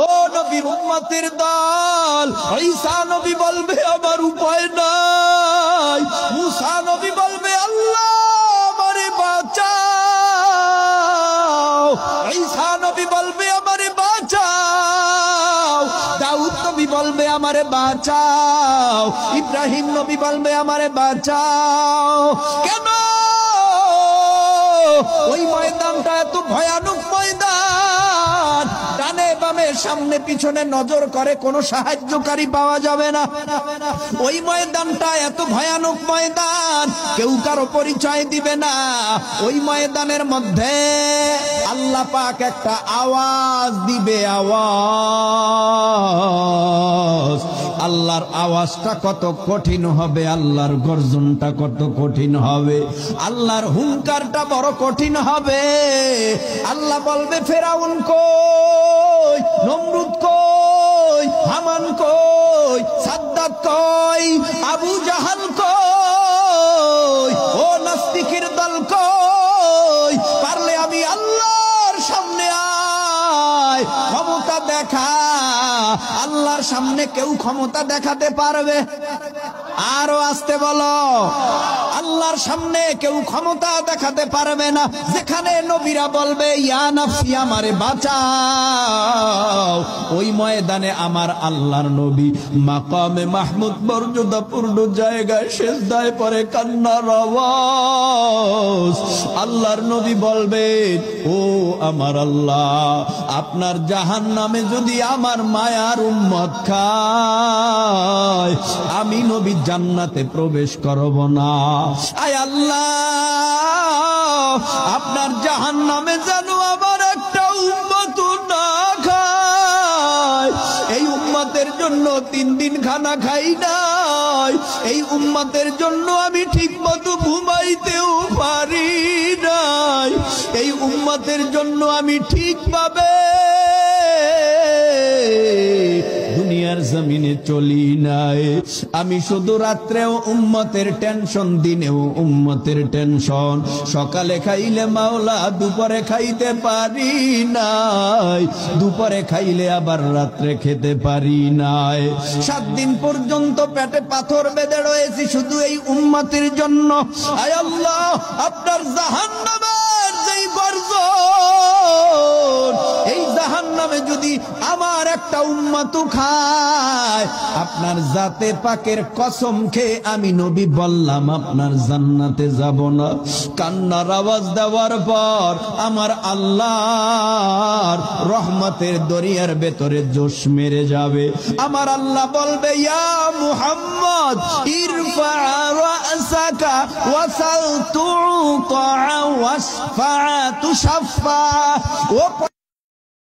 ও নবীর উম্মতের দল, ঈসা নবী বলবে আমার উপায় নাই, মুসা নবী বলবে আল্লাহ আমারে বাঁচাও, ঈসা নবী বলবে আমারে বাঁচাও, দাউদ নবী বলবে আমারে বাঁচাও, ইব্রাহিম নবী বলবে আমারে বাঁচাও। কেন? ওই ময়দানটা এত ভয়ানক ময়দান, ডানে বামে সামনে পিছনে নজর করে কোনো সাহায্যকারী পাওয়া যাবে না। ওই ময়দানটা এত ভয়ানক ময়দান, কেউ কারো পরিচয় দিবে না। ওই ময়দানের মধ্যে আল্লাহ পাক একটা আওয়াজ দিবে, আওয়াজ। আল্লাহর আওয়াজটা কত কঠিন হবে, আল্লাহর গর্জনটা কত কঠিন হবে, আল্লাহর হুঙ্কারটা বড় কঠিন হবে। আল্লাহ বলবে ফেরাউন কই, নমরুদ কই, হামান কই, সাদ্দাত কই, আবু জাহাল কই, ও নাস্তিকের দল কই, পারলে আমি আল্লাহর সামনে আয়, ক্ষমতা দেখা। আল্লাহর সামনে কেউ ক্ষমতা দেখাতে পারবে? আরো আসতে বলো, আল্লাহর সামনে কেউ ক্ষমতা দেখাতে পারবে না। যেখানে নবীরা বলবে ইয়া নাফসি আমারে বাঁচাও, ওই ময়দানে আমার আল্লাহর নবী মাকামে মাহমুদ মর্যাদাপূর্ণ জায়গায় সিজদায় পড়ে কান্নার আওয়াজ। আল্লাহর নবী বলবেন ও আমার আল্লাহ, আপনার জাহান্নামে যদি আমার মায়ার উম্মত খায়, আমি নবী জান্নাতে প্রবেশ করব না। আয় আল্লাহ, আপনার জাহান্নামে যেন আমার একটা উম্মত না খায়। এই উম্মতের জন্য 3 দিন খানা খাই নাই, এই উম্মতের জন্য আমি ঠিক মতো ঘুমাইতেও পারি নাই, এই উম্মতের জন্য আমি ঠিকভাবে দুনিয়ার জমিনে চলি নাই। আমি শুধু রাত্রেও উম্মতের টেনশন, দিনেও উম্মতের টেনশন। সকালে খাইলে মাওলা, দুপুরে খাইতে পারি নাই, দুপুরে খাইলে আবার রাত্রে খেতে পারি নাই। 7 দিন পর্যন্ত পেটে পাথর বেঁধে রয়েছি শুধু এই উম্মতের জন্য। আয় আল্লাহ, আপনার জাহান্নামের যেই গর্জন, এই জাহান্নামে যদি আমার একটা উম্মত খায়, আপনার জাতে পাকের কসম খেয়ে আমি নবী বললাম আপনার জান্নাতে যাব না। কান্নার আওয়াজ দেওয়ার পর আমার আল্লাহর রহমতের দরিয়ার ভেতরে জোশ মেরে যাবে। আমার আল্লাহ বলবে ইয়া মুহাম্মদ ইরফা রাসাকা ওয়াসাল তুতা ওয়াসফা তুশাফা। ও